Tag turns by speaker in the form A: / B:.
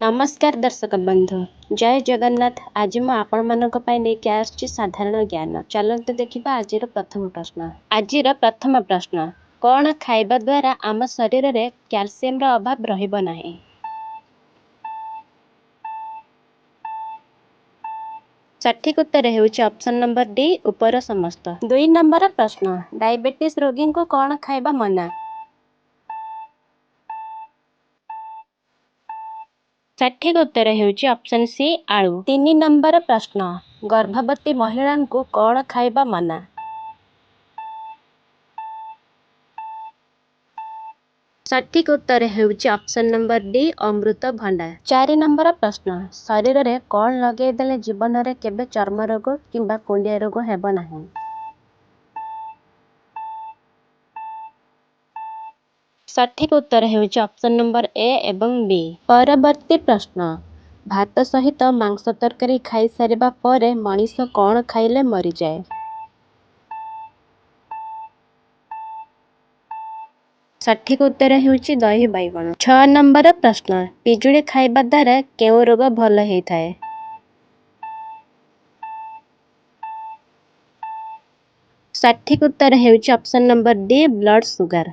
A: नमस्कार दर्शक बंधु जय जगन्नाथ। आज मु आपण मानक पई लेके आछि साधारण ज्ञान। चलते देखिबा आजिर प्रथम प्रश्न। आजिर प्रथम प्रश्न, कौन खाइबा द्वारा आम शरीर रे कैल्शियम रो अभाव रहिबो नाही? सठिक उत्तर हेउछि ऑप्शन नंबर डी ऊपर समस्त। 2 नंबर प्रश्न, डायबिटीज रोगी को कौन खाइबा मना? सठिक उत्तर हेउछि ऑप्शन सी आलू। 3 नंबर प्रश्न, गर्भवती महिला को कौन खाइबा मना? सठिक उत्तर हेउछि ऑप्शन नंबर डी अमृत भंडा। 4 नंबर प्रश्न, शरीर रे कौन लगे देले जीवन रे केबे चर्म रोग किंबा कुंडिया रोग हेबो नाही? सठिक उत्तर हेउछि ऑप्शन नंबर ए एवं बी। परवर्ती प्रश्न, भात सहित मांस तरकारी खाई सारिबा परे मनीष कौन खाइले मरी जाए? सठिक उत्तर हेउछि दही बाइगण। 6 नंबर प्रश्न, पिजुଳି खाइबा द्वारा केउ रोग भल हेइथाए? सठिक उत्तर हेउछि option number D blood sugar.